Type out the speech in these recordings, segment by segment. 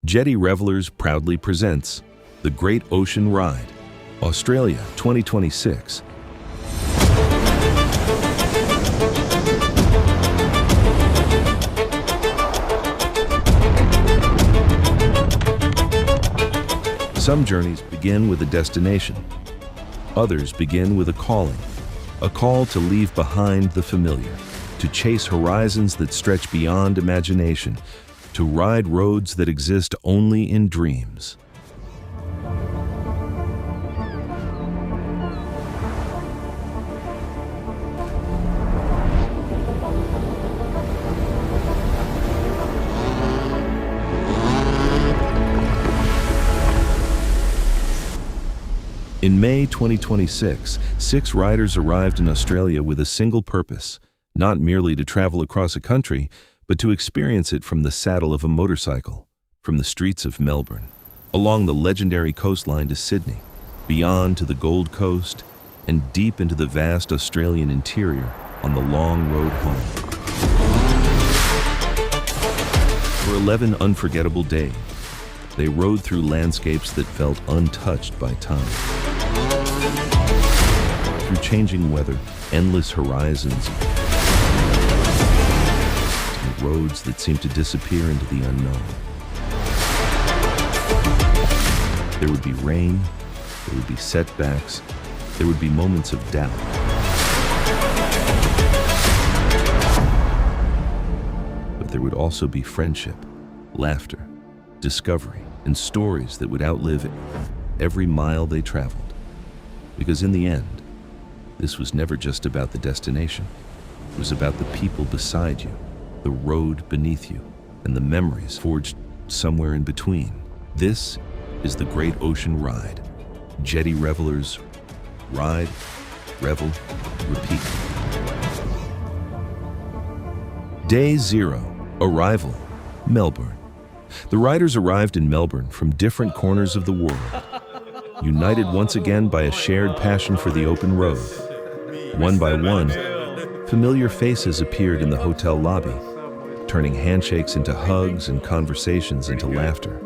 Jetty Revellers proudly presents the Great Ocean Ride, Australia 2026. Some journeys begin with a destination. Others begin with a calling, a call to leave behind the familiar, to chase horizons that stretch beyond imagination, to ride roads that exist only in dreams. In May 2026, 6 riders arrived in Australia with a single purpose, not merely to travel across a country, but to experience it from the saddle of a motorcycle, from the streets of Melbourne, along the legendary coastline to Sydney, beyond to the Gold Coast, and deep into the vast Australian interior on the long road home. For 11 unforgettable days, they rode through landscapes that felt untouched by time. Through changing weather, endless horizons, and roads that seemed to disappear into the unknown. There would be rain, there would be setbacks, there would be moments of doubt. But there would also be friendship, laughter, discovery, and stories that would outlive every mile they traveled. Because in the end, this was never just about the destination. It was about the people beside you, the road beneath you, and the memories forged somewhere in between. This is the Great Ocean Ride. Jetty Revellers, ride, revel, repeat. Day 0, arrival, Melbourne. The riders arrived in Melbourne from different corners of the world, united once again by a shared passion for the open road. One by one, familiar faces appeared in the hotel lobby, turning handshakes into hugs and conversations into laughter.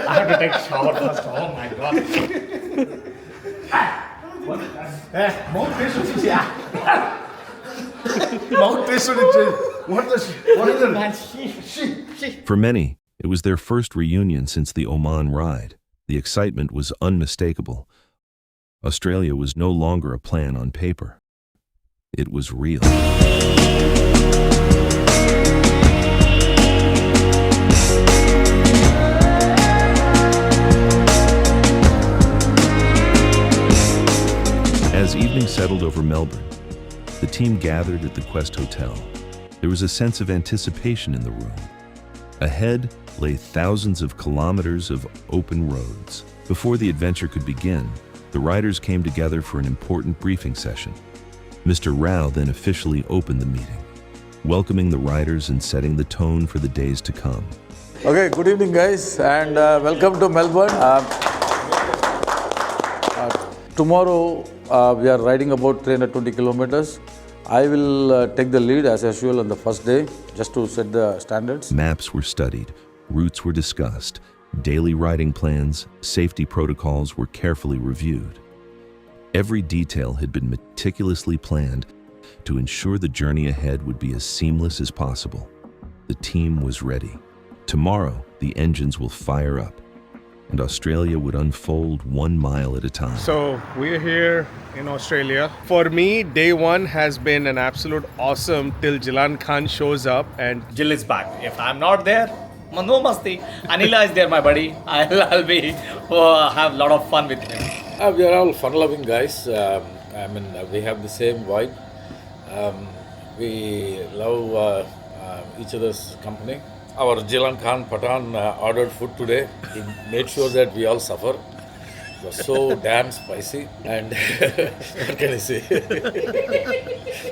I have to take a shower first. Oh my god. For many, it was their first reunion since the Oman ride. The excitement was unmistakable. Australia was no longer a plan on paper. It was real. As evening settled over Melbourne, the team gathered at the Quest Hotel. There was a sense of anticipation in the room. Ahead lay thousands of kilometers of open roads. Before the adventure could begin, the riders came together for an important briefing session. Mr. Rao then officially opened the meeting, welcoming the riders and setting the tone for the days to come. Okay, good evening guys, and welcome to Melbourne. Tomorrow we are riding about 320 kilometers. I will take the lead as usual on the first day, just to set the standards. Maps were studied, routes were discussed, daily riding plans, safety protocols were carefully reviewed. Every detail had been meticulously planned to ensure the journey ahead would be as seamless as possible. The team was ready. Tomorrow, the engines will fire up, and Australia would unfold 1 mile at a time. So we're here in Australia. For me, day 1 has been an absolute awesome till Jilan Khan shows up and Jill is back. If I'm not there, no masti. Anila is there, my buddy. I'll be have a lot of fun with him. We are all fun-loving guys. We have the same vibe. We love each other's company. Our Jilan Khan Pathan ordered food today. He made sure that we all suffer. It was so damn spicy, and what can I say?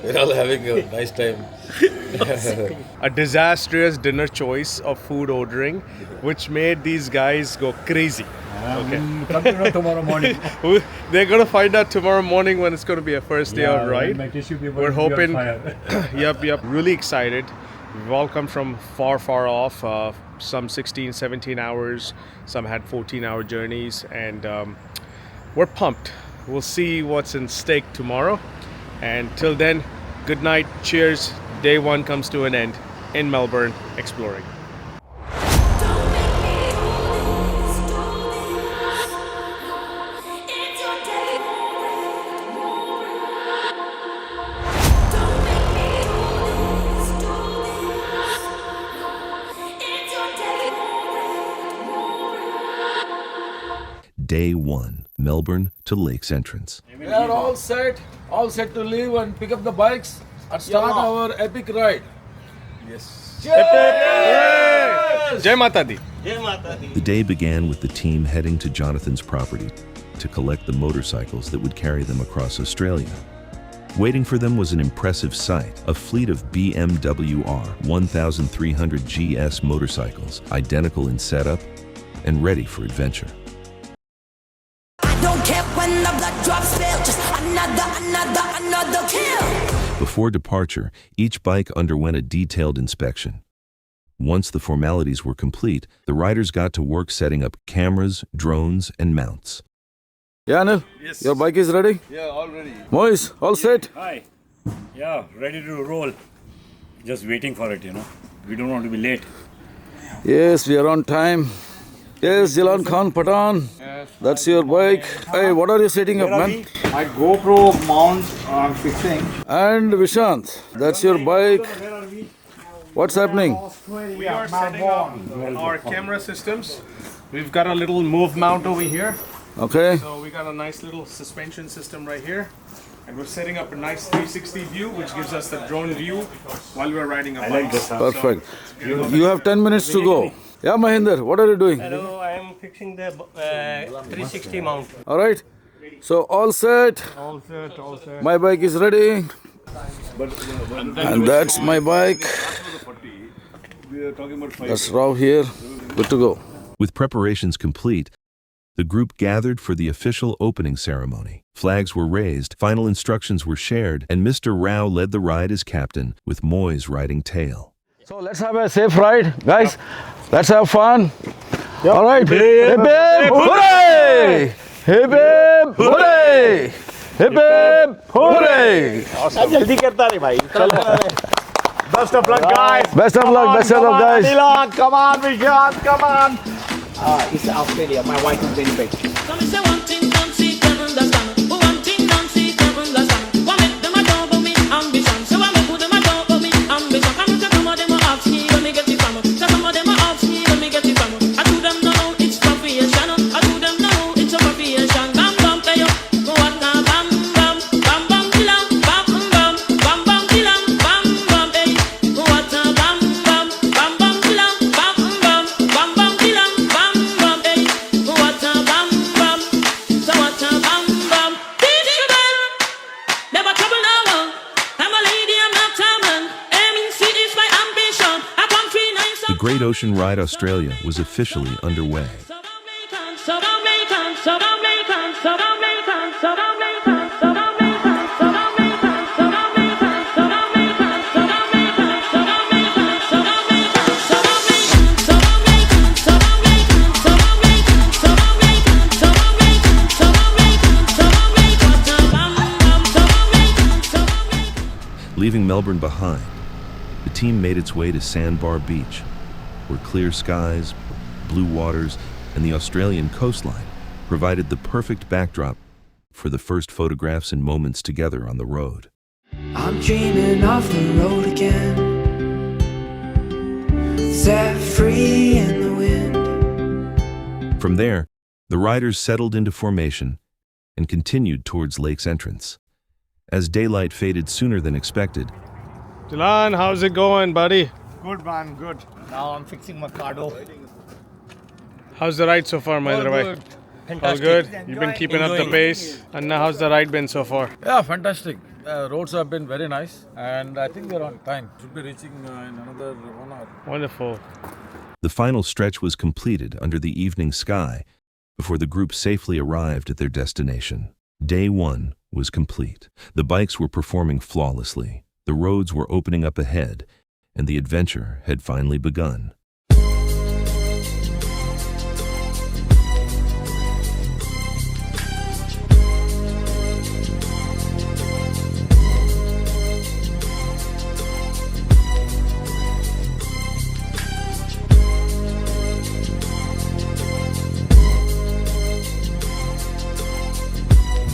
We're all having a nice time. a disastrous dinner choice of food ordering, which made these guys go crazy. We'll come to know tomorrow morning. They're going to find out tomorrow morning when it's going to be a first day of ride. My tissue paper We're will be on hoping. fire. Yep. Really excited. We've all come from far off. Some 16, 17 hours. Some had 14-hour journeys. And we're pumped. We'll see what's in stake tomorrow. And till then, good night. Cheers. Day one comes to an end in Melbourne exploring. Day 1, Melbourne to Lakes Entrance. We are all set to leave and pick up the bikes and start our epic ride. Jai Mata Di. The day began with the team heading to Jonathan's property to collect the motorcycles that would carry them across Australia. Waiting for them was an impressive sight, a fleet of BMW R 1300 GS motorcycles, identical in setup and ready for adventure. Don't care when the blood drops spill, just another kill. Before departure, each bike underwent a detailed inspection. Once the formalities were complete, the riders got to work setting up cameras, drones, and mounts. Yeah, Anil? Yes. Your bike is ready? Yeah, already. Moise, all set? Hi. Yeah, ready to roll. Just waiting for it, We don't want to be late. Yes, we are on time. Yes, Jilan Khan Patan. That's your bike. Hey, what are you setting up, man? My GoPro mount I'm fixing. And Vishant, that's your bike. What's happening? We are setting up our camera systems. We've got a little move mount over here. Okay. So we got a nice little suspension system right here. And we're setting up a nice 360 view, which gives us the drone view while we're riding a bike. like this. Perfect. You have 10 minutes to go. Yeah, Mahinder, what are you doing? Hello, I am fixing the 360 mount. All right. So all set. All set. My bike is ready. And that's my bike. That's Rao here. Good to go. With preparations complete, the group gathered for the official opening ceremony. Flags were raised, final instructions were shared, and Mr. Rao led the ride as captain, with Moise riding tail. So let's have a safe ride, guys. Let's have fun. All right. Hip hip hooray! Hip hip hooray! Hip hip hooray! जल्दी करता रे भाई Best of luck, guys. Best of luck, guys. Anila, come on, Vishant, come on. It's Australia. My wife is very big. Come and say one thing, don't see, can't understand. One thing, don't see, can't understand. What make them a talk about me ambition? So I make them a talk about me ambition. Come to some of them are ask me when me get it from. So some of them are ask me when me get it from. I do them know it's profession. I do them know it's a profession. Bam bam, hey yo, what now? Bam bam, bam bam, kilam, bam bam, bam bam, kilam, bam bam, hey. What now? Bam bam, bam bam, kilam, bam bam, bam bam, kilam, bam bam, hey. What now? Bam bam, so what now? Bam bam. Did you bell? Never trouble no one. I'm a lady, I'm not a man. Aiming sweet is my ambition. I come 3 nights. The Great Ocean Ride Australia was officially underway. Leaving Melbourne behind, the team made its way to Sandbar Beach, where clear skies, blue waters, and the Australian coastline provided the perfect backdrop for the first photographs and moments together on the road. I'm dreaming of the road again, set free in the wind. From there, the riders settled into formation and continued towards Lake's entrance. As daylight faded sooner than expected, Jilan, how's it going, buddy? Good man, good. Now I'm fixing my cardo. How's the ride so far, my All boy? good. All Fantastic. good? You've been keeping up the pace. And now how's the ride been so far? Yeah, fantastic. Roads have been very nice, and I think we're on time. Should be reaching in another 1 hour. Wonderful. the final stretch was completed under the evening sky before the group safely arrived at their destination. Day 1 was complete. The bikes were performing flawlessly, the roads were opening up ahead, and the adventure had finally begun.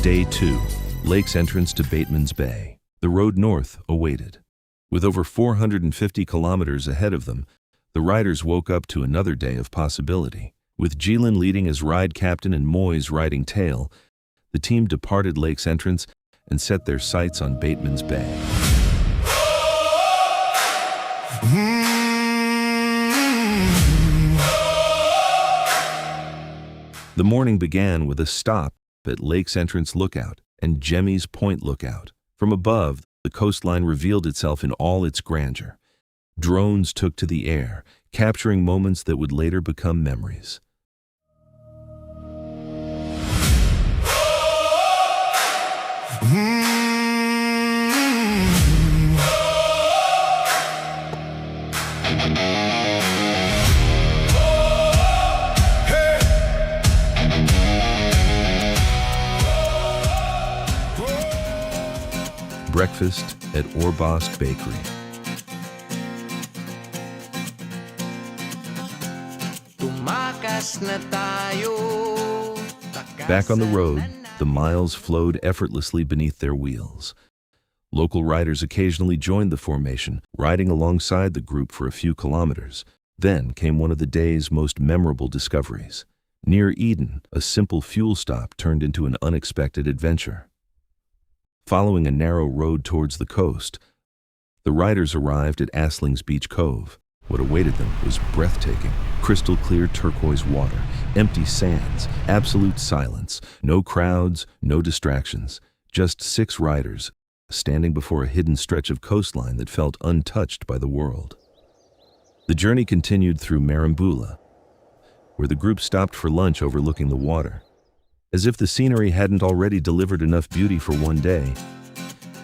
Day 2, Lake's entrance to Bateman's Bay. The road north awaited. With over 450 kilometers ahead of them, the riders woke up to another day of possibility. With Jilin leading as ride captain and Moyes riding tail, the team departed Lake's entrance and set their sights on Bateman's Bay. The morning began with a stop at Lake's Entrance Lookout and Jemmy's Point Lookout. From above, the coastline revealed itself in all its grandeur. Drones took to the air, capturing moments that would later become memories. Breakfast at Orbost Bakery. Back on the road, the miles flowed effortlessly beneath their wheels. Local riders occasionally joined the formation, riding alongside the group for a few kilometers. Then came one of the day's most memorable discoveries. Near Eden, a simple fuel stop turned into an unexpected adventure. Following a narrow road towards the coast, the riders arrived at Asling's Beach Cove. What awaited them was breathtaking. Crystal clear turquoise water, empty sands, absolute silence, no crowds, no distractions, just 6 riders standing before a hidden stretch of coastline that felt untouched by the world. The journey continued through Marambula, where the group stopped for lunch overlooking the water. As if the scenery hadn't already delivered enough beauty for one day,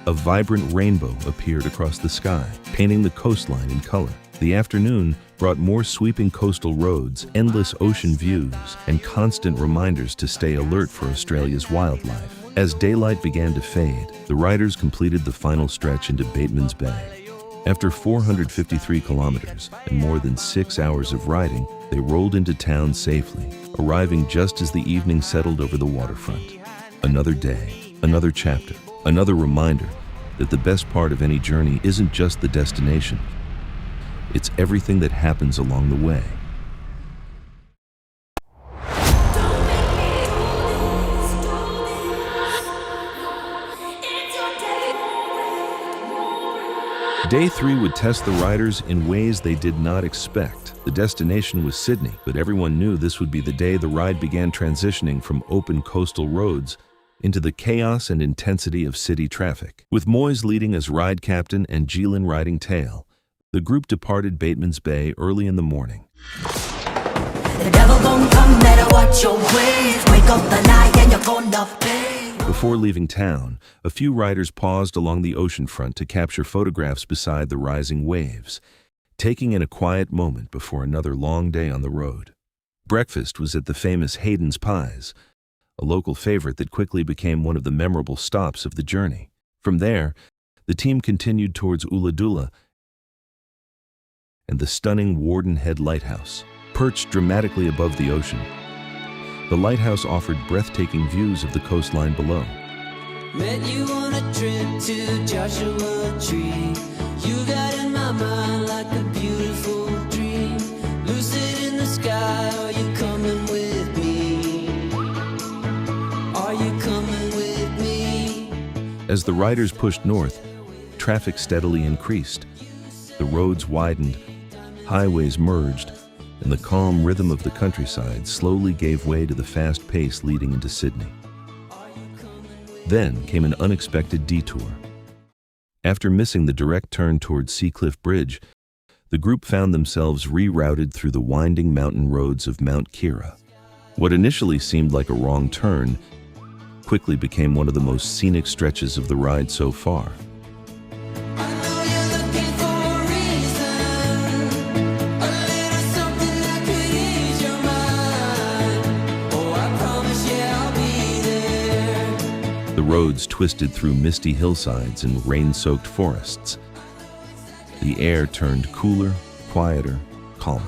a vibrant rainbow appeared across the sky, painting the coastline in color. The afternoon brought more sweeping coastal roads, endless ocean views, and constant reminders to stay alert for Australia's wildlife. As daylight began to fade, the riders completed the final stretch into Bateman's Bay. After 453 kilometers and more than 6 hours of riding, they rolled into town safely, arriving just as the evening settled over the waterfront. Another day, another chapter, another reminder that the best part of any journey isn't just the destination. It's everything that happens along the way. Day 3 would test the riders in ways they did not expect. The destination was Sydney, but everyone knew this would be the day the ride began transitioning from open coastal roads into the chaos and intensity of city traffic. With Moyes leading as ride captain and Jilin riding tail, the group departed Bateman's Bay early in the morning. The devil gon' come, better watch your ways. Wake up the night and you're gonna pay. Before leaving town, a few riders paused along the oceanfront to capture photographs beside the rising waves, taking in a quiet moment before another long day on the road. Breakfast was at the famous Hayden's Pies, a local favorite that quickly became one of the memorable stops of the journey. From there, the team continued towards Ulladulla and the stunning Warden Head Lighthouse. Perched dramatically above the ocean, the lighthouse offered breathtaking views of the coastline below. Met you on a trip to Joshua Tree. You got in my mind like a beautiful dream. Lucid in the sky, are you coming with me? Are you coming with me? As the riders pushed north, traffic steadily increased. The roads widened, highways merged, and the calm rhythm of the countryside slowly gave way to the fast pace leading into Sydney. Then came an unexpected detour. After missing the direct turn towards Seacliff Bridge, the group found themselves rerouted through the winding mountain roads of Mount Kira. What initially seemed like a wrong turn quickly became one of the most scenic stretches of the ride so far. The roads twisted through misty hillsides and rain-soaked forests. The air turned cooler, quieter, calmer.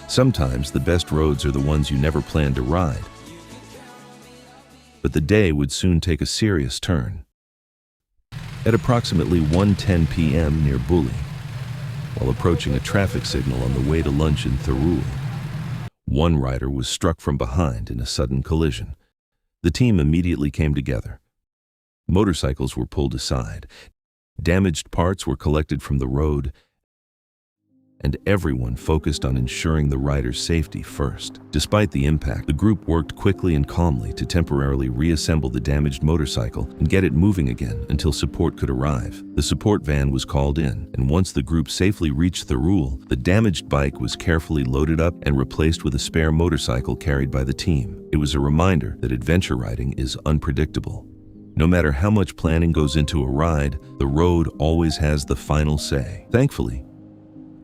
Sometimes the best roads are the ones you never planned to ride. But the day would soon take a serious turn. At approximately 1:10 p.m. near Bulli, while approaching a traffic signal on the way to lunch in Thirul, one rider was struck from behind in a sudden collision. The team immediately came together. Motorcycles were pulled aside, damaged parts were collected from the road, and everyone focused on ensuring the rider's safety first. Despite the impact, the group worked quickly and calmly to temporarily reassemble the damaged motorcycle and get it moving again until support could arrive. The support van was called in, and once the group safely reached Thirul, the damaged bike was carefully loaded up and replaced with a spare motorcycle carried by the team. It was a reminder that adventure riding is unpredictable. No matter how much planning goes into a ride, the road always has the final say. Thankfully,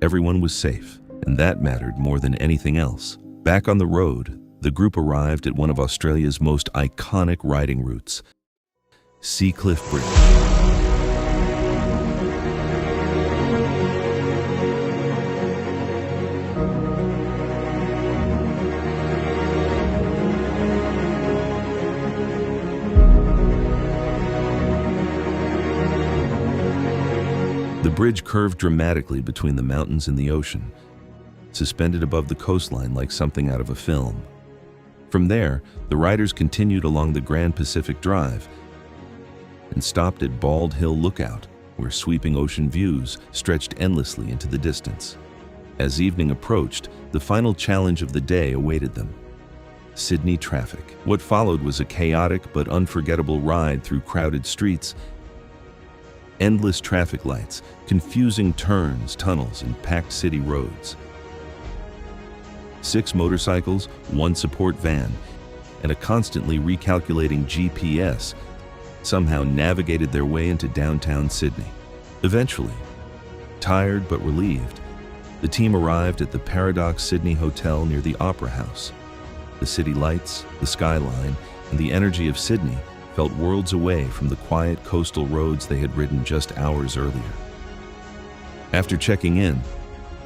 everyone was safe, and that mattered more than anything else. Back on the road, the group arrived at one of Australia's most iconic riding routes, Seacliff Bridge. The bridge curved dramatically between the mountains and the ocean, suspended above the coastline like something out of a film. From there, the riders continued along the Grand Pacific Drive and stopped at Bald Hill Lookout, where sweeping ocean views stretched endlessly into the distance. As evening approached, the final challenge of the day awaited them: Sydney traffic. What followed was a chaotic but unforgettable ride through crowded streets, endless traffic lights, confusing turns, tunnels, and packed city roads. 6 motorcycles, 1 support van, and a constantly recalculating GPS somehow navigated their way into downtown Sydney. Eventually, tired but relieved, the team arrived at the Paradox Sydney Hotel near the Opera House. The city lights, the skyline, and the energy of Sydney felt worlds away from the quiet coastal roads they had ridden just hours earlier. After checking in,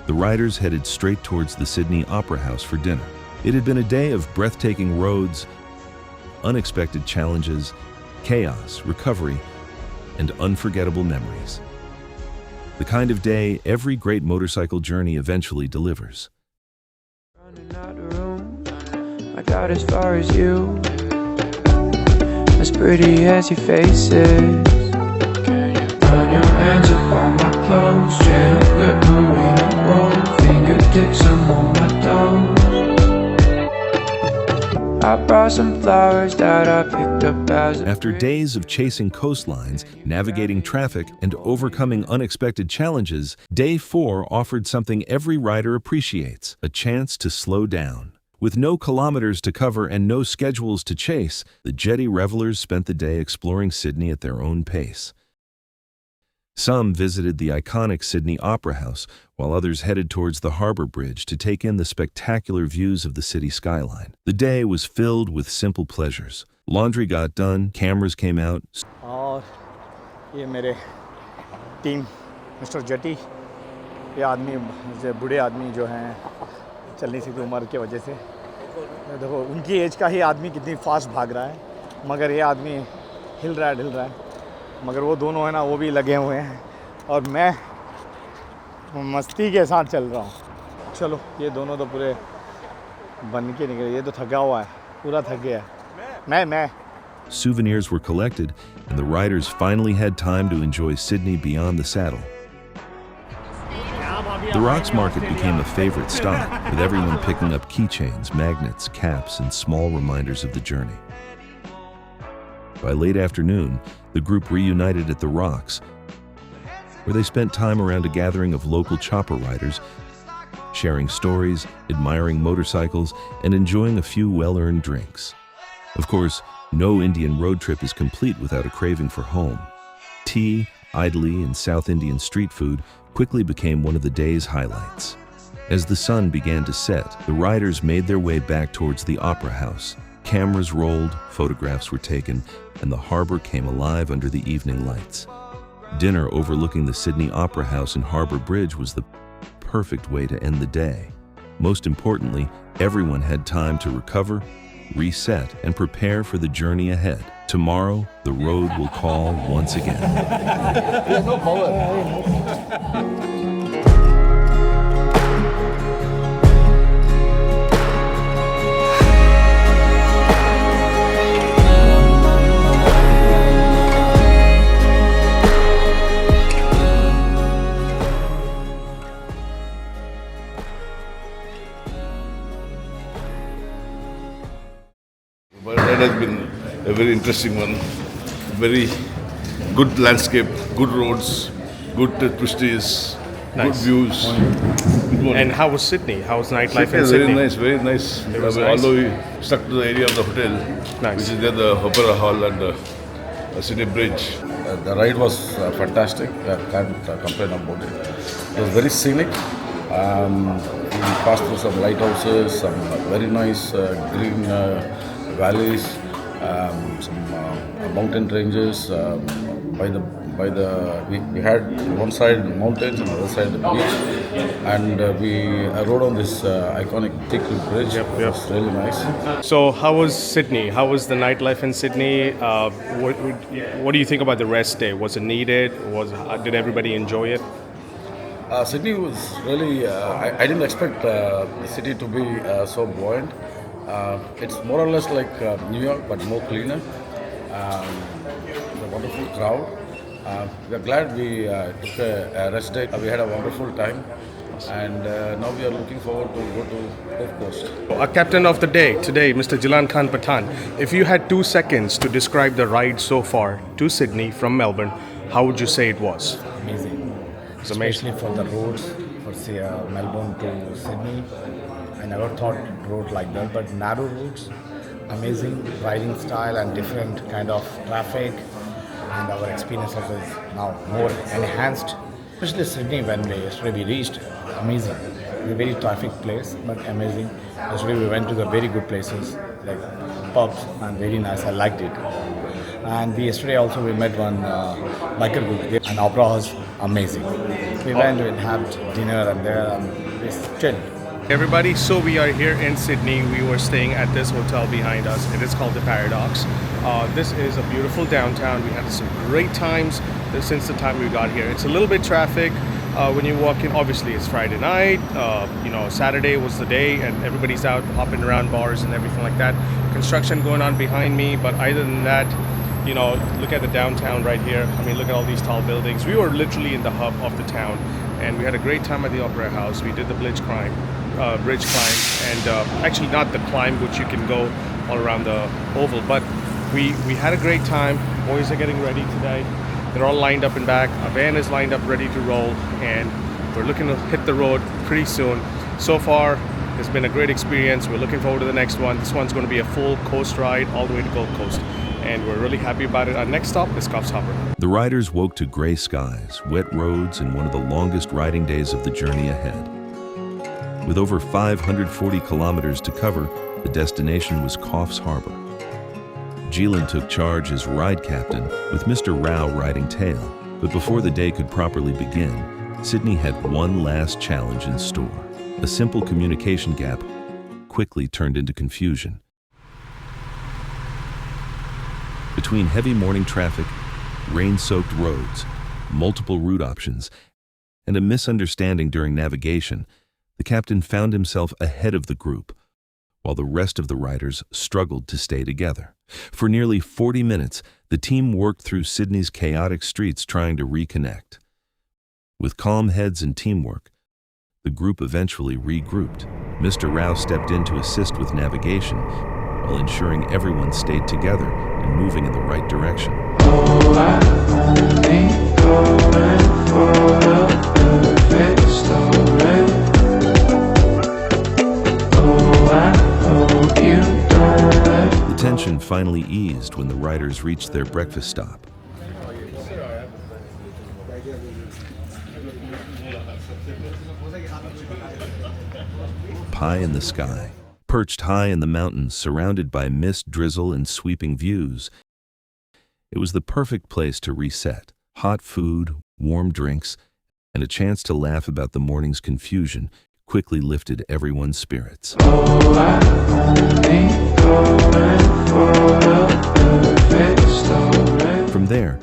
the riders headed straight towards the Sydney Opera House for dinner. It had been a day of breathtaking roads, unexpected challenges, chaos, recovery, and unforgettable memories. The kind of day every great motorcycle journey eventually delivers. Running out of room, I got as far as you. As pretty as your face is, can you run your hands up on my clothes? Chocolate marina roll, fingertips on my toes. I brought some flowers that I picked up as a After days of chasing coastlines, navigating traffic, and overcoming unexpected challenges, Day 4 offered something every rider appreciates: a chance to slow down. With no kilometers to cover and no schedules to chase, the Jetty Revellers spent the day exploring Sydney at their own pace. Some visited the iconic Sydney Opera House, while others headed towards the Harbour Bridge to take in the spectacular views of the city skyline. The day was filled with simple pleasures. Laundry got done, cameras came out. और ये मेरे team mister jetty, ये आदमी बूढ़े आदमी जो हैं चल नहीं सकती उम्र की वजह से, देखो उनकी एज का ही आदमी कितनी फास्ट भाग रहा है, मगर ये आदमी हिल रहा है, मगर वो दोनों है ना वो भी लगे हुए हैं और मैं मस्ती के साथ चल रहा हूँ। चलो ये दोनों तो पूरे बन के निकले, ये तो थका हुआ है, पूरा थक गया है। मैं Souvenirs were collected, and the riders finally had time to enjoy Sydney beyond the saddle. The Rocks Market became a favorite stop, with everyone picking up keychains, magnets, caps, and small reminders of the journey. By late afternoon, the group reunited at the Rocks, where they spent time around a gathering of local chopper riders sharing stories, admiring motorcycles, and enjoying a few well-earned drinks. Of course, no Indian road trip is complete without a craving for home. Tea, idli, and South Indian street food quickly became one of the day's highlights. As the sun began to set, the riders made their way back towards the Opera House. Cameras rolled, photographs were taken, and the harbor came alive under the evening lights. Dinner overlooking the Sydney Opera House and Harbour Bridge was the perfect way to end the day. Most importantly, everyone had time to recover, reset, and prepare for the journey ahead. Tomorrow, the road will call once again. That has been a very interesting one. Very good landscape, good roads, good twisties, good views. Good morning. And how was Sydney? How was nightlife in Very Sydney? nice, very nice. It was nice. Although we stuck to the area of the hotel, which is near the Opera Hall and the Sydney Bridge. The ride was fantastic. I can't complain about it. It was very scenic. We passed through some lighthouses, some very nice green valleys, some mountain ranges. We had one side mountains and the other side the beach, and we rode on this iconic thick bridge. It was really nice. So how was Sydney? How was the nightlife in Sydney? What do you think about the rest day? Was it needed? Did everybody enjoy it? Sydney was really, I didn't expect the city to be so buoyant. It's more or less like New York, but more cleaner. A wonderful crowd. We're glad we took a rest day. We had a wonderful time, and now we are looking forward to go to Gold Coast. Our captain of the day today, Mr. Jilan Khan Pathan. If you had 2 seconds to describe the ride so far to Sydney from Melbourne, how would you say it was? Amazing. It's amazing. Especially for the roads, for say Melbourne to Sydney. I never thought road like that, but narrow roads, amazing riding style and different kind of traffic, and our experience of is now more enhanced. Especially Sydney, when yesterday we reached, amazing. A very traffic place, but amazing. Yesterday we went to the very good places like pubs and very nice. I liked it. And yesterday also we met one biker group, and Opera House, amazing. We went and had dinner and there and we chilled. Everybody, so we are here in Sydney. We were staying at this hotel behind us. It is called the Paradox. This is a beautiful downtown. We had some great times since the time we got here. It's a little bit traffic when you walk in. Obviously, it's Friday night. Saturday was the day, and everybody's out hopping around bars and everything like that. Construction going on behind me, but other than that, look at the downtown right here. I mean, look at all these tall buildings. We were literally in the hub of the town, and we had a great time at the Opera House. We did the bridge climb, and actually not the climb, which you can go all around the oval, but we had a great time. Boys are getting ready today. They're all lined up in back. A van is lined up ready to roll, and we're looking to hit the road pretty soon. So far, it's been a great experience. We're looking forward to the next one. This one's going to be a full coast ride all the way to Gold Coast, and we're really happy about it. Our next stop is Coffs Harbour. The riders woke to gray skies, wet roads, and one of the longest riding days of the journey ahead. With over 540 kilometers to cover, the destination was Coffs Harbour. Jilan took charge as ride captain, with Mr. Rao riding tail. But before the day could properly begin, Sydney had one last challenge in store. A simple communication gap quickly turned into confusion. Between heavy morning traffic, rain-soaked roads, multiple route options, and a misunderstanding during navigation, the captain found himself ahead of the group, while the rest of the riders struggled to stay together. For nearly 40 minutes, the team worked through Sydney's chaotic streets trying to reconnect. With calm heads and teamwork, the group eventually regrouped. Mr. Rao stepped in to assist with navigation, while ensuring everyone stayed together and moving in the right direction. Oh, I'm only going for a perfect story. tension finally eased when the riders reached their breakfast stop. Pie in the sky, perched high in the mountains, surrounded by mist, drizzle, and sweeping views. It was the perfect place to reset. Hot food, warm drinks, and a chance to laugh about the morning's confusion quickly lifted everyone's spirits. From there,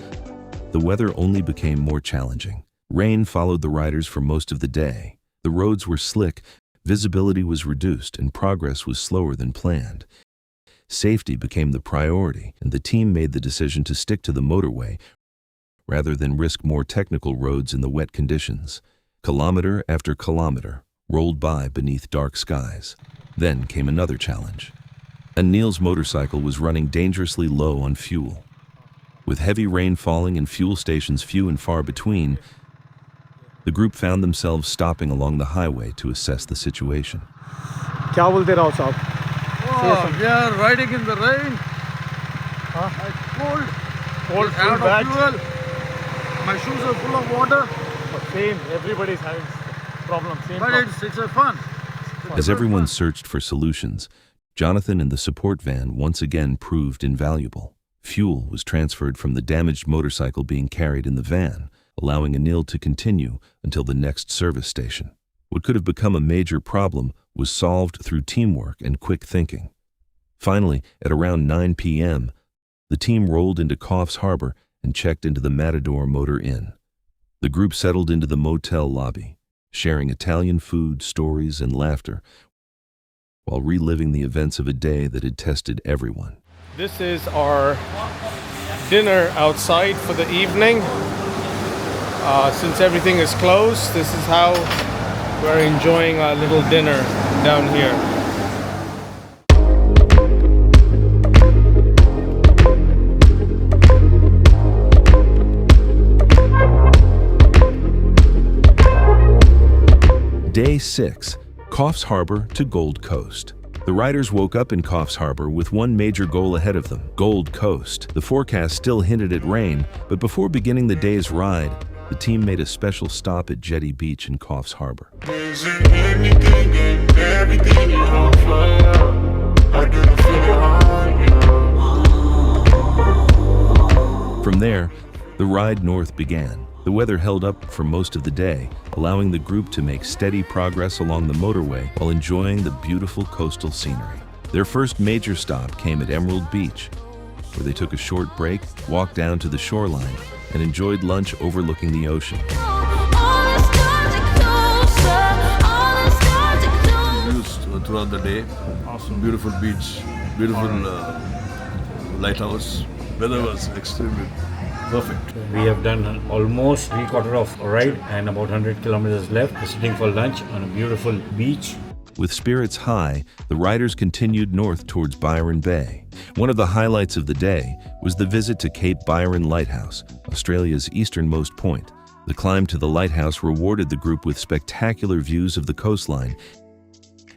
the weather only became more challenging. Rain followed the riders for most of the day. The roads were slick, visibility was reduced, and progress was slower than planned. Safety became the priority, and the team made the decision to stick to the motorway rather than risk more technical roads in the wet conditions. Kilometer after kilometer rolled by beneath dark skies. Then came another challenge. Anil's motorcycle was running dangerously low on fuel. With heavy rain falling and fuel stations few and far between, the group found themselves stopping along the highway to assess the situation. क्या बोलते रहो साहब? We are riding in the rain. It's cold. Cold, Out full bag. of fuel. My shoes are full of water. Same, everybody's having problems. Same But problem. it's fun. As everyone searched for solutions, Jonathan and the support van once again proved invaluable. Fuel was transferred from the damaged motorcycle being carried in the van, allowing Anil to continue until the next service station. What could have become a major problem was solved through teamwork and quick thinking. Finally, at around 9 p.m., the team rolled into Coffs Harbour and checked into the Matador Motor Inn. The group settled into the motel lobby, sharing Italian food, stories, and laughter, while reliving the events of a day that had tested everyone. This is our dinner outside for the evening. Since everything is closed, this is how we're enjoying our little dinner down here. Day 6, Coffs Harbour to Gold Coast. The riders woke up in Coffs Harbour with one major goal ahead of them, Gold Coast. The forecast still hinted at rain, but before beginning the day's ride, the team made a special stop at Jetty Beach in Coffs Harbour. From there, the ride north began. The weather held up for most of the day, allowing the group to make steady progress along the motorway while enjoying the beautiful coastal scenery. Their first major stop came at Emerald Beach, where they took a short break, walked down to the shoreline, and enjoyed lunch overlooking the ocean. Views throughout the day. Awesome. Beautiful beach, beautiful lighthouse. Weather was extremely perfect. We have done almost 3/4 of a ride and about 100 kilometers left. We're sitting for lunch on a beautiful beach. With spirits high, the riders continued north towards Byron Bay. One of the highlights of the day was the visit to Cape Byron Lighthouse, Australia's easternmost point. The climb to the lighthouse rewarded the group with spectacular views of the coastline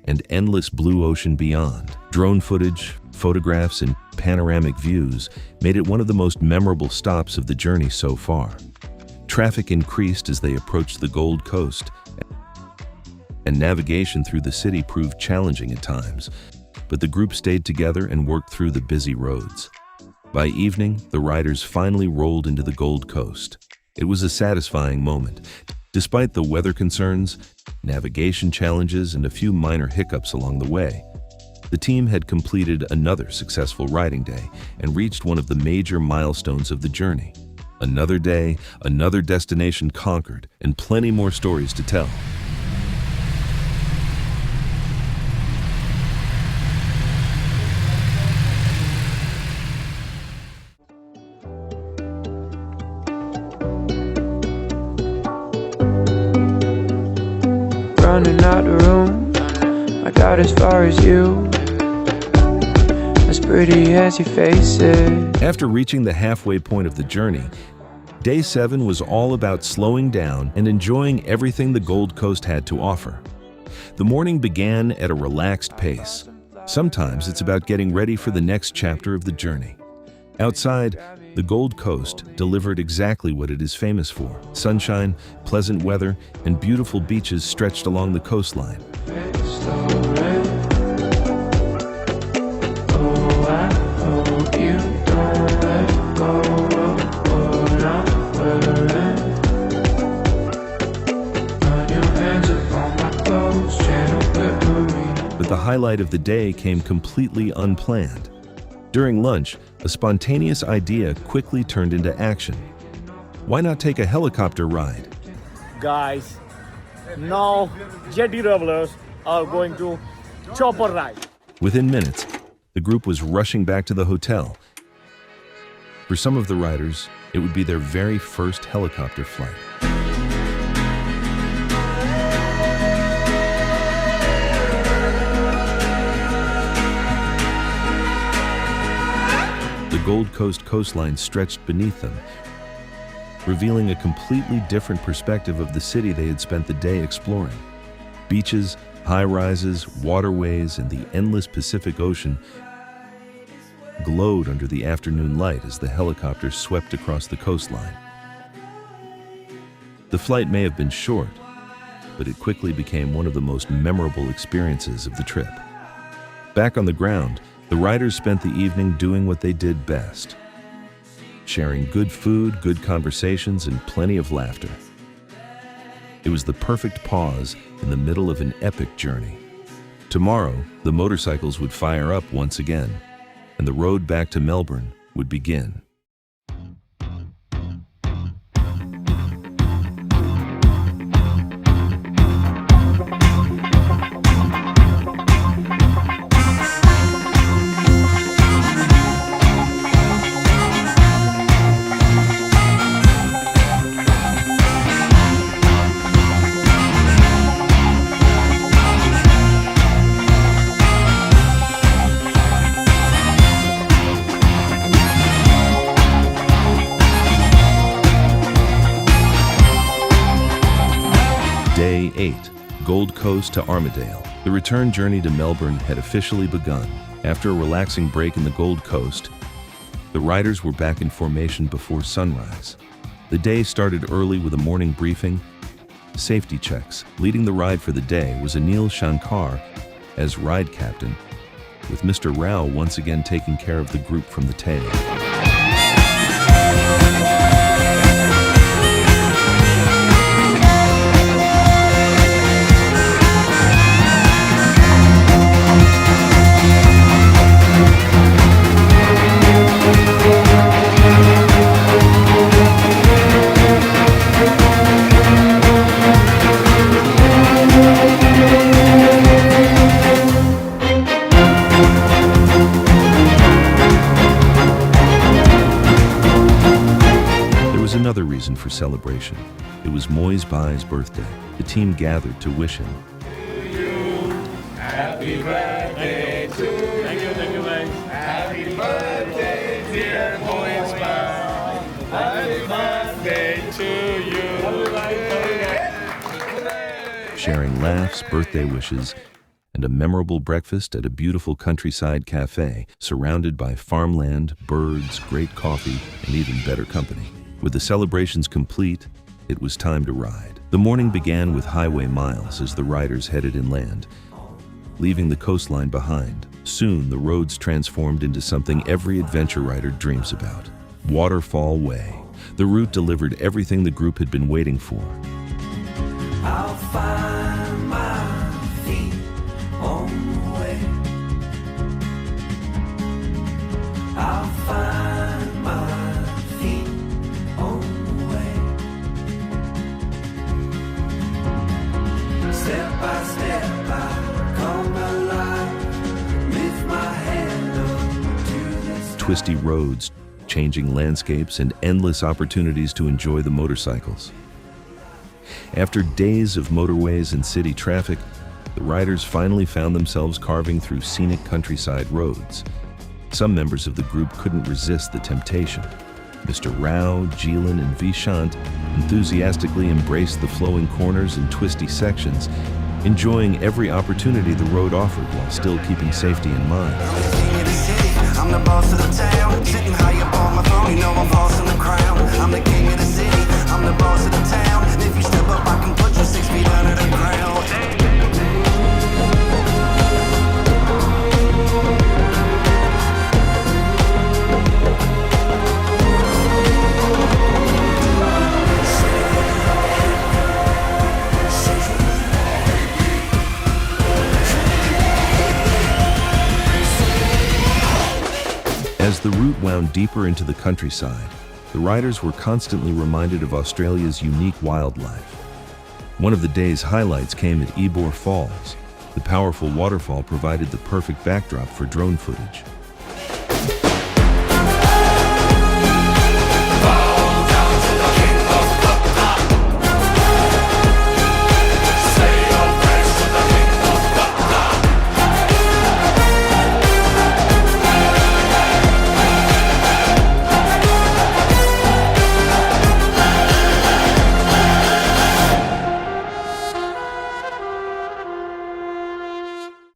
and endless blue ocean beyond. Drone footage, photographs, and panoramic views made it one of the most memorable stops of the journey so far. Traffic increased as they approached the Gold Coast, and navigation through the city proved challenging at times, but the group stayed together and worked through the busy roads. By evening, the riders finally rolled into the Gold Coast. It was a satisfying moment. Despite the weather concerns, navigation challenges, and a few minor hiccups along the way, the team had completed another successful riding day and reached one of the major milestones of the journey. Another day, another destination conquered, and plenty more stories to tell. Running out the room, I got as far as you, as pretty as your face is. After reaching the halfway point of the journey, Day 7 was all about slowing down and enjoying everything the Gold Coast had to offer. The morning began at a relaxed pace. Sometimes it's about getting ready for the next chapter of the journey. Outside, the Gold Coast delivered exactly what it is famous for: sunshine, pleasant weather, and beautiful beaches stretched along the coastline. But the highlight of the day came completely unplanned. During lunch, a spontaneous idea quickly turned into action. Why not take a helicopter ride? Guys, now Jetty Revellers are going to chopper ride. Within minutes, the group was rushing back to the hotel. For some of the riders, it would be their very first helicopter flight. The Gold Coast coastline stretched beneath them, revealing a completely different perspective of the city they had spent the day exploring. Beaches, high-rises, waterways, and the endless Pacific Ocean glowed under the afternoon light as the helicopter swept across the coastline. The flight may have been short, but it quickly became one of the most memorable experiences of the trip. Back on the ground, the riders spent the evening doing what they did best: sharing good food, good conversations, and plenty of laughter. It was the perfect pause in the middle of an epic journey. Tomorrow, the motorcycles would fire up once again, and the road back to Melbourne would begin. Day 8, Gold Coast to Armadale. The return journey to Melbourne had officially begun. After a relaxing break in the Gold Coast, the riders were back in formation before sunrise. The day started early with a morning briefing, safety checks. Leading the ride for the day was Anil Shankar as ride captain, with Mr. Rao once again taking care of the group from the tail. Another reason for celebration. It was Moise Bai's birthday. The team gathered to wish him. Happy birthday to you. Thank you, guys. Happy birthday, dear Moise Bai. Happy birthday to you. Sharing laughs, birthday wishes, and a memorable breakfast at a beautiful countryside cafe surrounded by farmland, birds, great coffee, and even better company. With the celebrations complete, it was time to ride. The morning began with highway miles as the riders headed inland, leaving the coastline behind. Soon, the roads transformed into something every adventure rider dreams about: Waterfall Way. The route delivered everything the group had been waiting for. I'll find my feet on the way. I'll find my feet on the way. Step by step I come alive. Lift my hand up to the sky. Twisty roads, changing landscapes, and endless opportunities to enjoy the motorcycles. After days of motorways and city traffic, the riders finally found themselves carving through scenic countryside roads. Some members of the group couldn't resist the temptation. Mr. Rao, Jilan, and Vishant enthusiastically embraced the flowing corners and twisty sections, enjoying every opportunity the road offered while still keeping safety in mind. I'm the boss of the town, sitting high up on my throne, you know I'm boss in the crown. I'm the king of the city, I'm the boss of the town. And if you step up, I can put you 6 feet under the ground. As the route wound deeper into the countryside, the riders were constantly reminded of Australia's unique wildlife. One of the day's highlights came at Ebor Falls. The powerful waterfall provided the perfect backdrop for drone footage.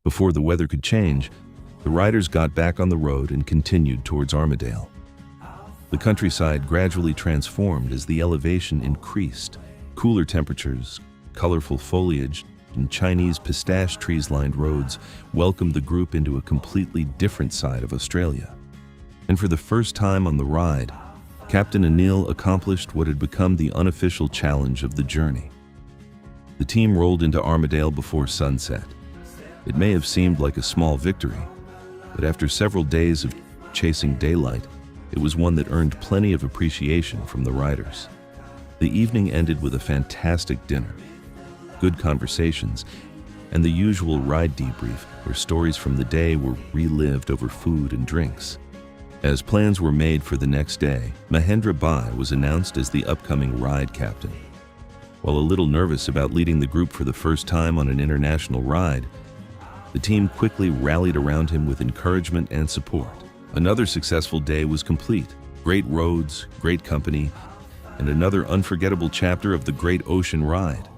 Before the weather could change, the riders got back on the road and continued towards Armidale. The countryside gradually transformed as the elevation increased. Cooler temperatures, colorful foliage, and Chinese pistache trees-lined roads welcomed the group into a completely different side of Australia. And for the first time on the ride, Captain Anil accomplished what had become the unofficial challenge of the journey. The team rolled into Armidale before sunset. It may have seemed like a small victory, but after several days of chasing daylight, it was one that earned plenty of appreciation from the riders. The evening ended with a fantastic dinner, good conversations, and the usual ride debrief where stories from the day were relived over food and drinks. As plans were made for the next day, Mahendra Bhai was announced as the upcoming ride captain. While a little nervous about leading the group for the first time on an international ride, the team quickly rallied around him with encouragement and support. Another successful day was complete. Great roads, great company, and another unforgettable chapter of the Great Ocean Ride.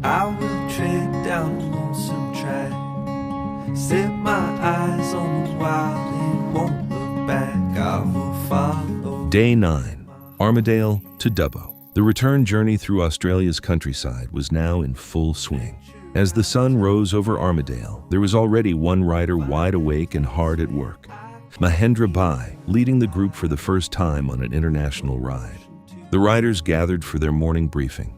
I will tread down a lonesome track, set my eyes on the wild and won't look back. I will follow. Day 9, Armidale to Dubbo. The return journey through Australia's countryside was now in full swing. As the sun rose over Armidale, there was already one rider wide awake and hard at work. Mahendra Bhai, leading the group for the first time on an international ride. The riders gathered for their morning briefing.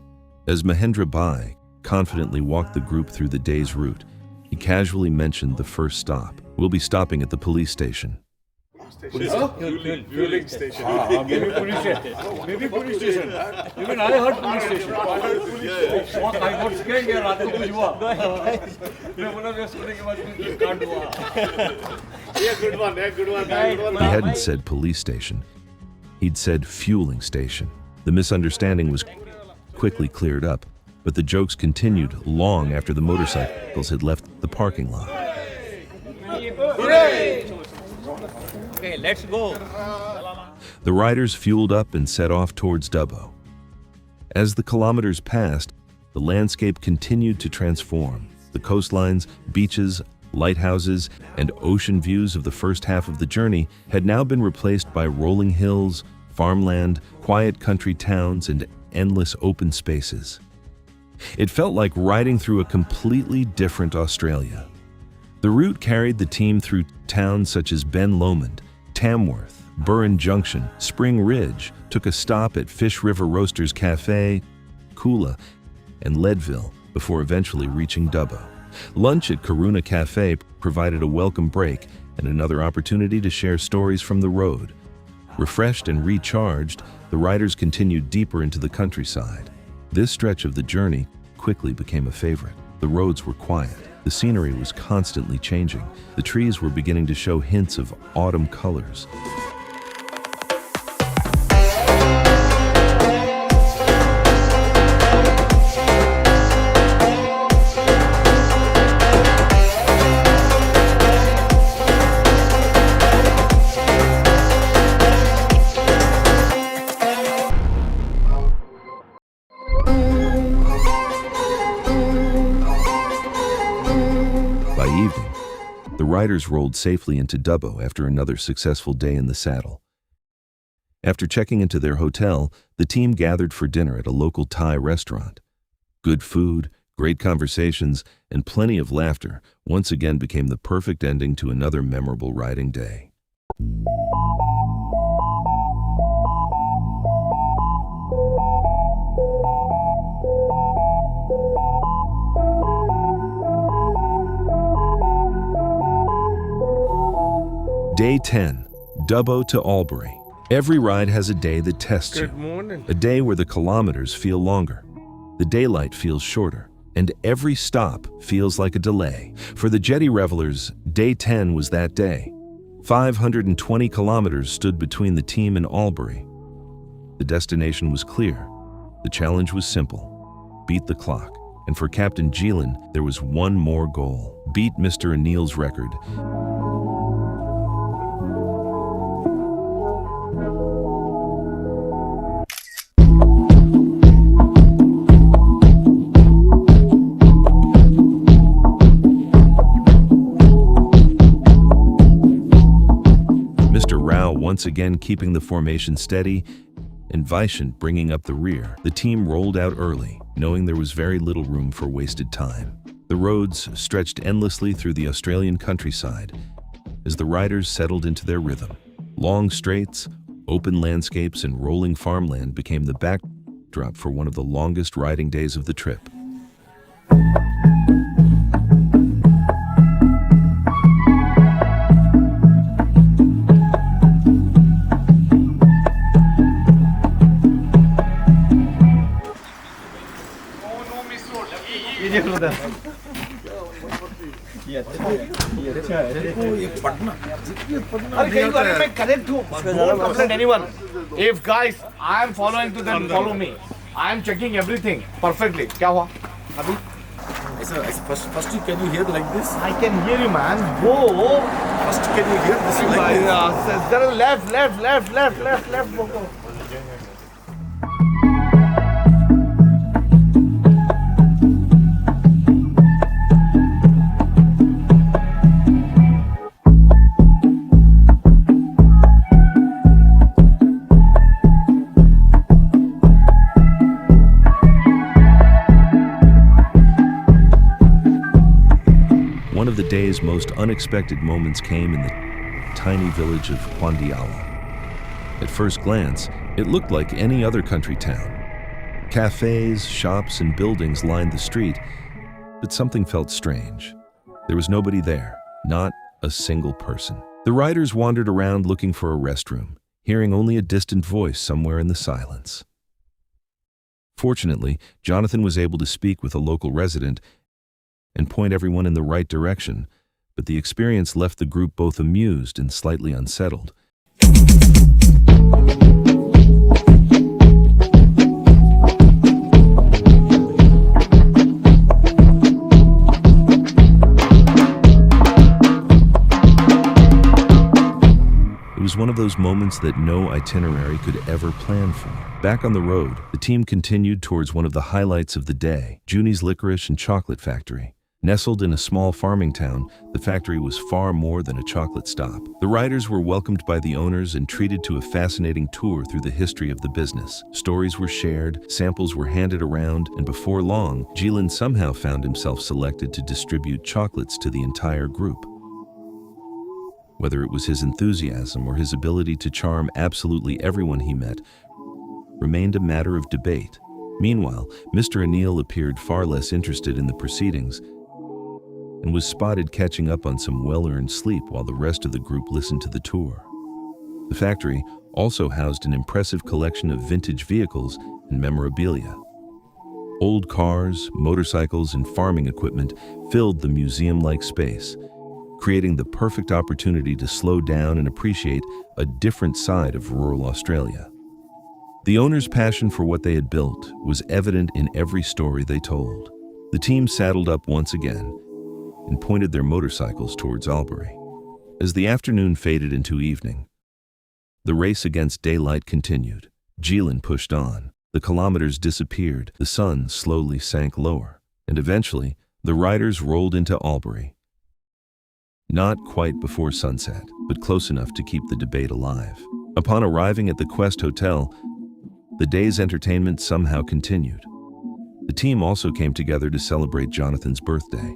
As Mahendra Bhai confidently walked the group through the day's route, he casually mentioned the first stop. We'll be stopping at the police station. Fueling station. Maybe police station. Maybe police station. Even I heard police station. I got scared here. रात को कुछ हुआ. मैं बोला मैं सोने के बाद कांड हुआ. Good one. He hadn't said police station. He'd said fueling station. The misunderstanding was quickly cleared up, but the jokes continued long after the motorcycles had left the parking lot. Okay, let's go. The riders fueled up and set off towards Dubbo. As the kilometers passed, the landscape continued to transform. The coastlines, beaches, lighthouses, and ocean views of the first half of the journey had now been replaced by rolling hills, farmland, quiet country towns, and endless open spaces. It felt like riding through a completely different Australia. The route carried the team through towns such as Ben Lomond, Tamworth, Burren Junction, Spring Ridge, took a stop at Fish River Roasters Cafe, Kula, and Leadville before eventually reaching Dubbo. Lunch at Karuna Cafe provided a welcome break and another opportunity to share stories from the road. Refreshed and recharged, the riders continued deeper into the countryside. This stretch of the journey quickly became a favorite. The roads were quiet. The scenery was constantly changing. The trees were beginning to show hints of autumn colors. riders rolled safely into Dubbo after another successful day in the saddle. After checking into their hotel, the team gathered for dinner at a local Thai restaurant. Good food, great conversations, and plenty of laughter once again became the perfect ending to another memorable riding day. Day 10, Dubbo to Albury. Every ride has a day that tests you. Good morning. A day where the kilometers feel longer, the daylight feels shorter, and every stop feels like a delay. For the Jetty Revellers, Day 10 was that day. 520 kilometers stood between the team and Albury. The destination was clear. The challenge was simple: beat the clock. And for Captain Jilin, there was one more goal: beat Mr. Anil's record. Once again keeping the formation steady, and Vaishant bringing up the rear. The team rolled out early, knowing there was very little room for wasted time. The roads stretched endlessly through the Australian countryside as the riders settled into their rhythm. Long straights, open landscapes, and rolling farmland became the backdrop for one of the longest riding days of the trip. If guys, I am following to them, follow me. I am checking everything perfectly. क्या हुआ? अभी? First, can you hear like this? I can hear you, man. Go. First, can you hear this like this? There is left. Go. One of the day's most unexpected moments came in the tiny village of Huandiala. At first glance, it looked like any other country town. Cafes, shops, and buildings lined the street, but something felt strange. There was nobody there, not a single person. The riders wandered around looking for a restroom, hearing only a distant voice somewhere in the silence. Fortunately, Jonathan was able to speak with a local resident and point everyone in the right direction, but the experience left the group both amused and slightly unsettled. It was one of those moments that no itinerary could ever plan for. Back on the road, the team continued towards one of the highlights of the day, Juni's Licorice and Chocolate Factory. Nestled in a small farming town, the factory was far more than a chocolate stop. The riders were welcomed by the owners and treated to a fascinating tour through the history of the business. Stories were shared, samples were handed around, and before long, Jilin somehow found himself selected to distribute chocolates to the entire group. Whether it was his enthusiasm or his ability to charm absolutely everyone he met remained a matter of debate. Meanwhile, Mr. Anil appeared far less interested in the proceedings and was spotted catching up on some well-earned sleep while the rest of the group listened to the tour. The factory also housed an impressive collection of vintage vehicles and memorabilia. Old cars, motorcycles, and farming equipment filled the museum-like space, creating the perfect opportunity to slow down and appreciate a different side of rural Australia. The owners' passion for what they had built was evident in every story they told. The team saddled up once again and pointed their motorcycles towards Albury. As the afternoon faded into evening, the race against daylight continued. Jilin pushed on. The kilometers disappeared, the sun slowly sank lower, and eventually the riders rolled into Albury. Not quite before sunset, but close enough to keep the debate alive. Upon arriving at the Quest Hotel, the day's entertainment somehow continued. The team also came together to celebrate Jonathan's birthday.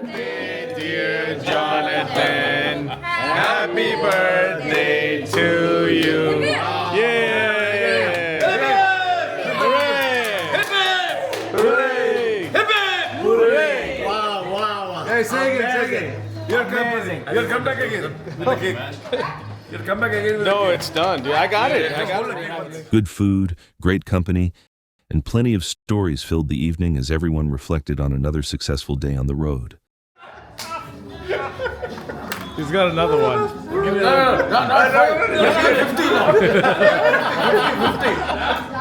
Dear Jonathan, happy birthday to you. Yeah! Hooray! Hooray! Wow. Hey, say again. You'll come back again. You'll come back again. No, it's done, dude. I got it. Good food, great company, and plenty of stories filled the evening as everyone reflected on another successful day on the road. He's got another one. Give me not 5. You're giving 50 now. 50.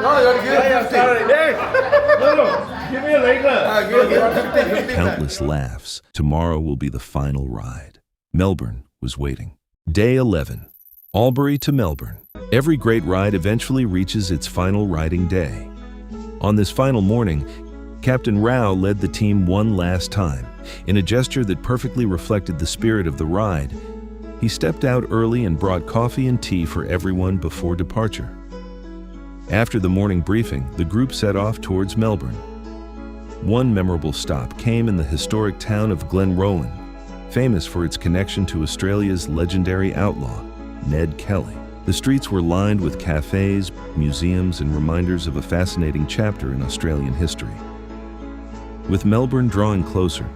No, you're giving 50. Hey, no. Give me a later. Give me 50. Countless laughs. Tomorrow will be the final ride. Melbourne was waiting. Day 11. Albury to Melbourne. Every great ride eventually reaches its final riding day. On this final morning, Captain Rao led the team one last time. In a gesture that perfectly reflected the spirit of the ride, he stepped out early and brought coffee and tea for everyone before departure. After the morning briefing, the group set off towards Melbourne. One memorable stop came in the historic town of Glenrowan, famous for its connection to Australia's legendary outlaw, Ned Kelly. The streets were lined with cafes, museums, and reminders of a fascinating chapter in Australian history. With Melbourne drawing closer,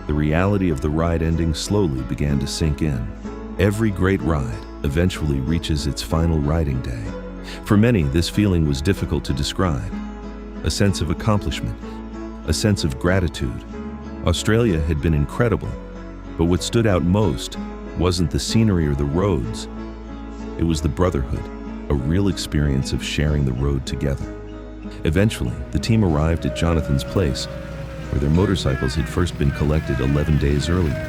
the reality of the ride ending slowly began to sink in. Every great ride eventually reaches its final riding day. For many, this feeling was difficult to describe. A sense of accomplishment, a sense of gratitude. Australia had been incredible, but what stood out most wasn't the scenery or the roads. It was the brotherhood, a real experience of sharing the road together. Eventually, the team arrived at Jonathan's place, where their motorcycles had first been collected 11 days earlier.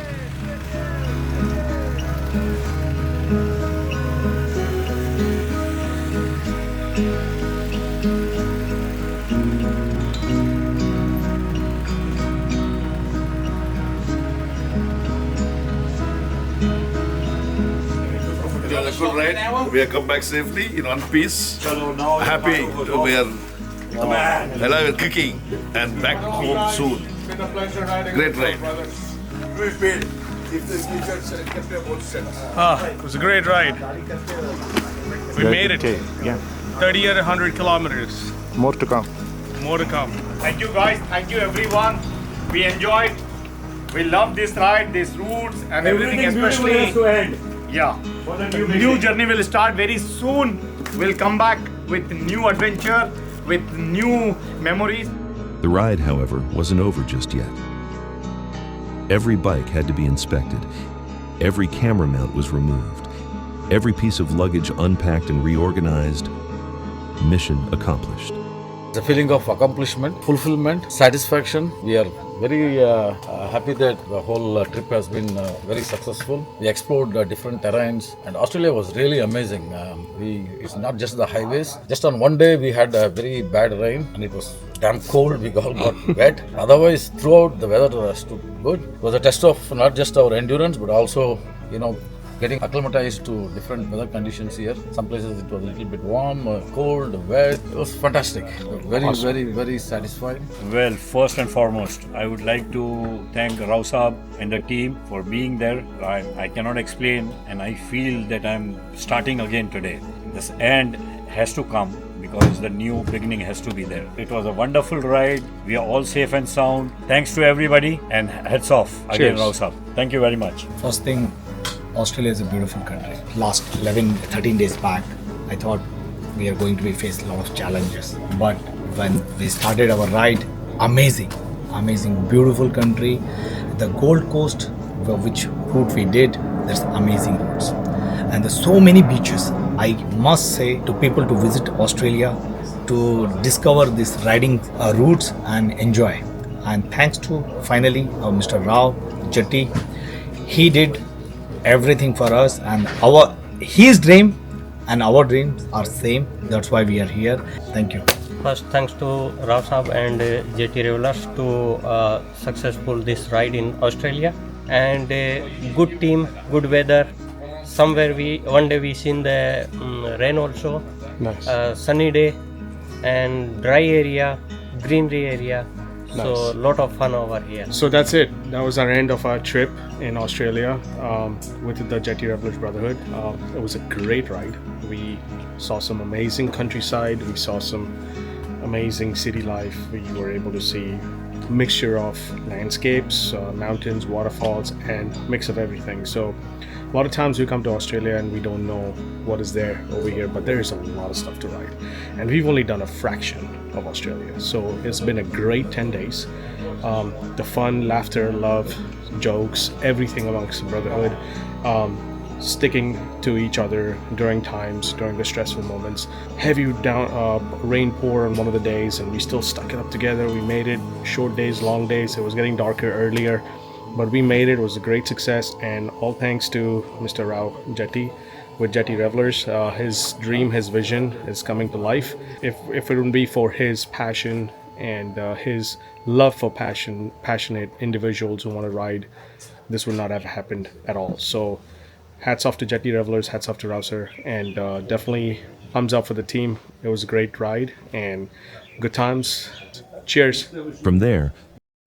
It was a good ride. We have come back safely in one piece. Happy to be alive and kicking and back home soon. Great ride. It was a great ride. We made it. Yeah. 30 or 100 kilometers. More to come. More to come. Thank you guys. Thank you everyone. We enjoyed. We love this ride, these routes and everything, especially. To end. Yeah. New journey will start very soon. We'll come back with new adventure, with new memories. The ride, however, wasn't over just yet. Every bike had to be inspected. Every camera mount was removed. Every piece of luggage unpacked and reorganized. Mission accomplished. The feeling of accomplishment, fulfillment, satisfaction. We are very happy that the whole trip has been very successful. We explored different terrains, and Australia was really amazing. It's not just the highways. Just on one day we had a very bad rain, and it was damn cold. We all got wet. Otherwise, throughout the weather stood good. It was a test of not just our endurance, but also, getting acclimatized to different weather conditions here. Some places it was a little bit warm, cold, wet. It was fantastic. Very, awesome. Very satisfying. Well, first and foremost, I would like to thank Rao Saab and the team for being there. I cannot explain, and I feel that I'm starting again today. This end has to come because the new beginning has to be there. It was a wonderful ride. We are all safe and sound. Thanks to everybody, and hats off again, Rao Saab. Thank you very much. First thing, Australia is a beautiful country. Last 13 days back, I thought we are going to be facing a lot of challenges. But when we started our ride, amazing, beautiful country. The Gold Coast, which route we did, there's amazing routes. And there's so many beaches. I must say to people to visit Australia, to discover these riding routes and enjoy. And thanks to finally Mr. Rao, Jetty, he did everything for us, and his dream and our dreams are same. That's why we are here. Thank you. First, thanks to Rao Saab and Jetty Revellers to successful this ride in Australia. and good team, good weather. Somewhere one day we seen the rain also. Nice. Sunny day and dry area, greenery area. So Nice. lot of fun over here. So that's it. That was our end of our trip in Australia with the Jetty Revellers Brotherhood. It was a great ride. We saw some amazing countryside. We saw some amazing city life. We were able to see a mixture of landscapes, mountains, waterfalls, and mix of everything. So a lot of times we come to Australia and we don't know what is there over here, but there is a lot of stuff to ride. And we've only done a fraction of Australia. So it's been a great 10 days. The fun, laughter, love, jokes, everything amongst the Brotherhood. Sticking to each other during the stressful moments. Heavy rain pour on one of the days and we still stuck it up together. We made it. Short days, long days. It was getting darker earlier, but we made it. It was a great success, and all thanks to Mr. Rao Jetty with Jetty Revellers. His dream, his vision is coming to life. If it wouldn't be for his passion and his love for passionate individuals who want to ride, this would not have happened at all. So hats off to Jetty Revellers, hats off to Rouser, and definitely thumbs up for the team. It was a great ride and good times. Cheers. From there,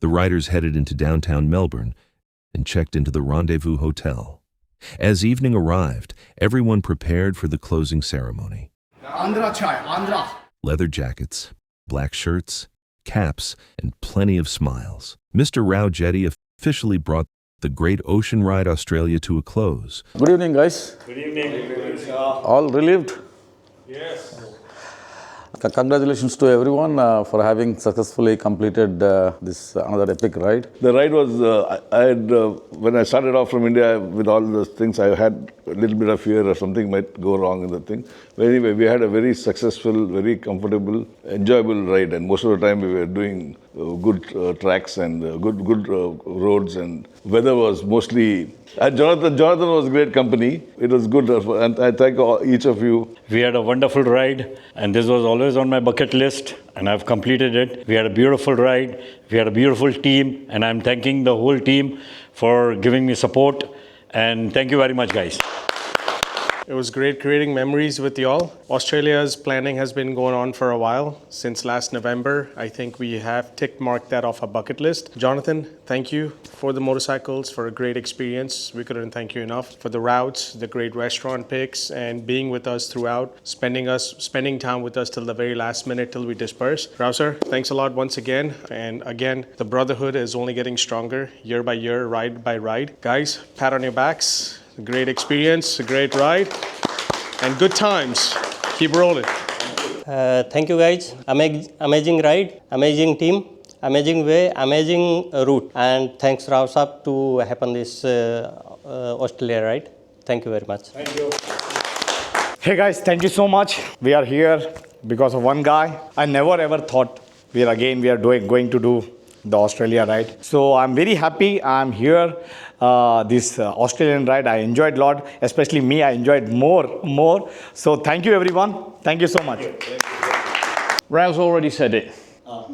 the riders headed into downtown Melbourne and checked into the Rendezvous Hotel. As evening arrived, everyone prepared for the closing ceremony. Andhra chai, Andhra. Leather jackets, black shirts, caps, and plenty of smiles. Mr. Rao Jetty officially brought the Great Ocean Ride Australia to a close. Good evening, guys. Good evening. All relieved? Yes. Congratulations to everyone for having successfully completed this another epic ride. The ride was, when I started off from India with all those things, I had a little bit of fear or something might go wrong in the thing. But anyway, we had a very successful, very comfortable, enjoyable ride, and most of the time we were doing good tracks and good roads, and weather was mostly. And Jonathan was great company. It was good, and I thank each of you. We had a wonderful ride, and this was always on my bucket list, and I've completed it. We had a beautiful ride. We had a beautiful team, and I'm thanking the whole team for giving me support. And thank you very much, guys. It was great creating memories with y'all. Australia's planning has been going on for a while, since last November. I think we have marked that off our bucket list. Jonathan, thank you for the motorcycles, for a great experience. We couldn't thank you enough for the routes, the great restaurant picks, and being with us throughout, spending time with us till the very last minute till we disperse. Rouser, thanks a lot once again. And again, the Brotherhood is only getting stronger year by year, ride by ride. Guys, pat on your backs. A great experience, a great ride, and good times. Keep rolling. Thank you guys. Amazing ride, amazing team, amazing way, amazing route. And thanks Rao Saab to happen this Australia ride. Thank you very much. Thank you. Hey guys, thank you so much. We are here because of one guy. I never ever thought we are going to do the Australia ride. So I'm very happy I'm here. This Australian ride, I enjoyed a lot. Especially me, I enjoyed more. So thank you everyone. Thank you so much. Rao's already said it.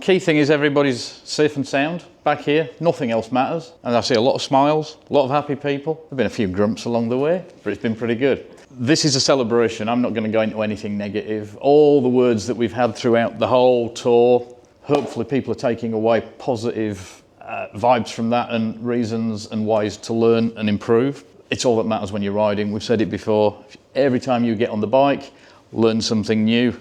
Key thing is everybody's safe and sound back here. Nothing else matters. And I see a lot of smiles, a lot of happy people. There have been a few grumps along the way, but it's been pretty good. This is a celebration. I'm not going to go into anything negative. All the words that we've had throughout the whole tour, hopefully people are taking away positive vibes from that and reasons and ways to learn and improve. It's all that matters when you're riding. We've said it before. Every time you get on the bike, learn something new,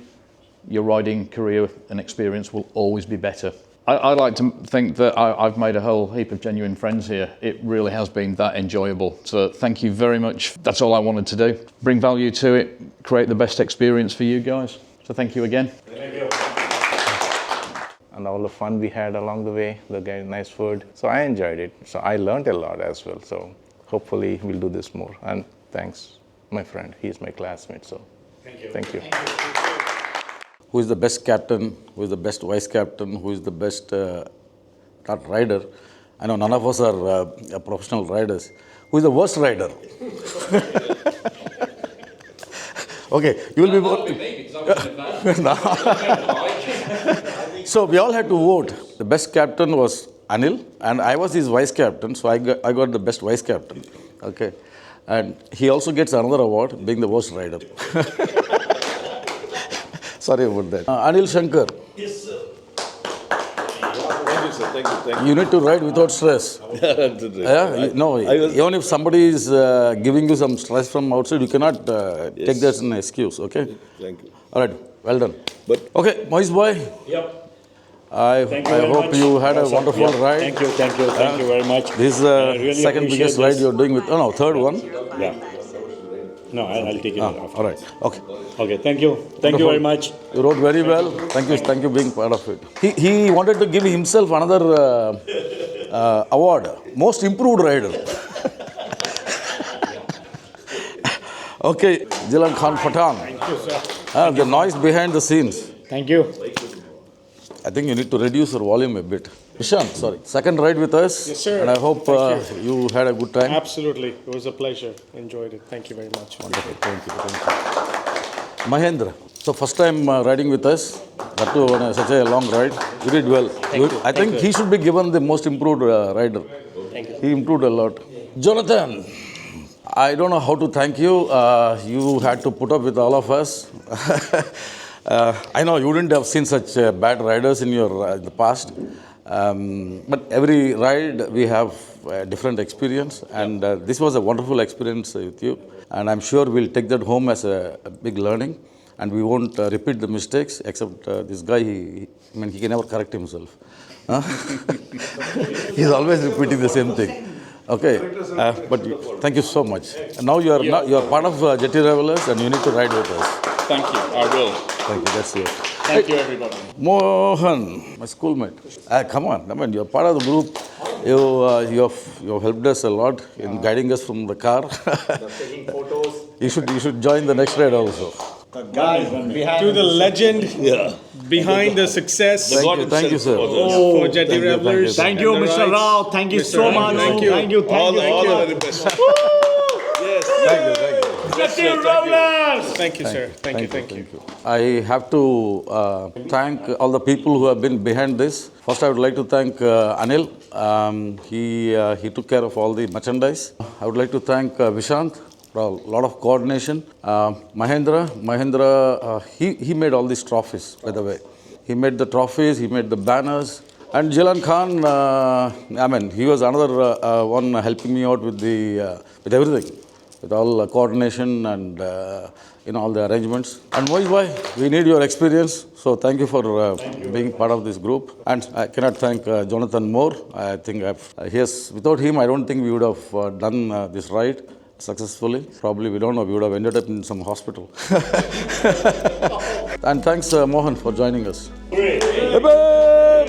your riding career and experience will always be better. I like to think that I've made a whole heap of genuine friends here. It really has been that enjoyable. So thank you very much. That's all I wanted to do. Bring value to it, create the best experience for you guys. So thank you again. Thank you. And all the fun we had along the way, the nice food. So I enjoyed it. So I learned a lot as well. So hopefully we'll do this more. And thanks, my friend. He's my classmate. So thank you. Who is the best captain? Who is the best vice captain? Who is the best not rider? I know none of us are professional riders. Who is the worst rider? Okay, you will be more. So we all had to vote. The best captain was Anil, and I was his vice captain, so I got the best vice captain. Okay, and he also gets another award, being the worst rider. Sorry about that. Anil Shankar. Yes, sir. Thank you, sir. Thank you. You need to ride without stress. Even if somebody is giving you some stress from outside, you cannot take that as an excuse, okay? Thank you. All right, well done. Okay, Moise boy. Yep. I hope you had a wonderful ride. Thank you very much. This is the really second biggest ride you're doing with, third one. Yeah. No, I'll take it off. All right, okay. Okay, thank you. Thank you very much. You rode very well. Thank you being part of it. He wanted to give himself another award, most improved rider. Okay, Jilan Khan Pathan. Thank you, sir. The noise behind the scenes. Thank you. I think you need to reduce your volume a bit. Ishan, sorry. Second ride with us. Yes, sir. And I hope you had a good time. Absolutely. It was a pleasure. Enjoyed it. Thank you very much. Wonderful. Thank you. Mahendra. So first time riding with us. That too on such a long ride. You did well. I think he should be given the most improved rider. Thank you. He improved a lot. Jonathan. I don't know how to thank you. You had to put up with all of us. I know you wouldn't have seen such bad riders in your the past. But every ride we have a different experience, and this was a wonderful experience with you. And I'm sure we'll take that home as a big learning, and we won't repeat the mistakes. Except this guy, he can never correct himself. He's always repeating the same thing. Okay, but thank you so much. And now you are part of Jetty Revellers, and you need to ride with us. Thank you. I will. Thank you. That's it. Thank you, everybody. Mohan, my schoolmate. Come on, you're part of the group. You have helped us a lot in guiding us from the car. Taking photos. You should join the next ride also. The guy behind. To the legend behind the success. Thank you, sir. For Jetty Revellers. Thank you, Mr. Rao. Thank you so much. Thank you. All the very best. Yes. Thank you. Jetty Revellers. Thank you, sir. Thank you. I have to thank all the people who have been behind this. First, I would like to thank Anil. He took care of all the merchandise. I would like to thank Vishant for a lot of coordination. Mahendra, he made all these trophies, by the way. He made the trophies, he made the banners. And Jilan Khan, he was another one helping me out with everything. With all coordination and all the arrangements. And Moise bhai, we need your experience. So thank you for being part of this group. And I cannot thank Jonathan more. I think without him, I don't think we would have done this ride successfully. Probably, we don't know, we would have ended up in some hospital. And thanks Mohan for joining us. Hooray!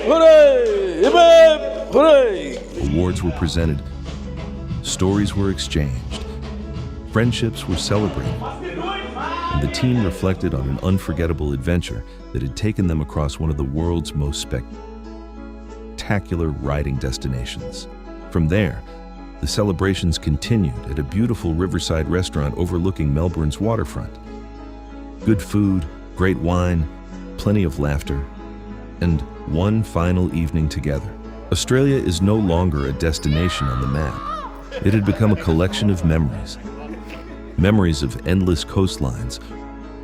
Hooray! Hooray! Awards were presented. Stories were exchanged. Friendships were celebrated, and the team reflected on an unforgettable adventure that had taken them across one of the world's most spectacular riding destinations. From there, the celebrations continued at a beautiful riverside restaurant overlooking Melbourne's waterfront. Good food, great wine, plenty of laughter, and one final evening together. Australia is no longer a destination on the map. It had become a collection of memories. Memories of endless coastlines,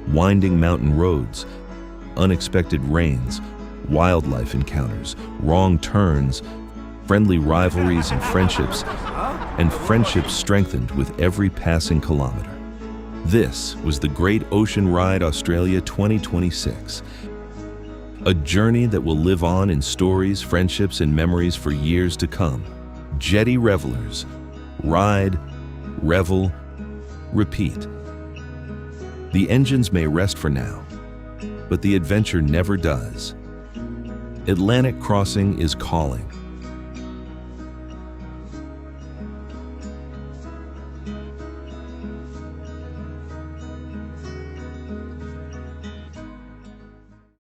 winding mountain roads, unexpected rains, wildlife encounters, wrong turns, friendly rivalries and friendships strengthened with every passing kilometer. This was the Great Ocean Ride Australia 2026. A journey that will live on in stories, friendships, and memories for years to come. Jetty Revellers. Ride, revel, repeat. The engines may rest for now, but the adventure never does. Atlantic Crossing is calling.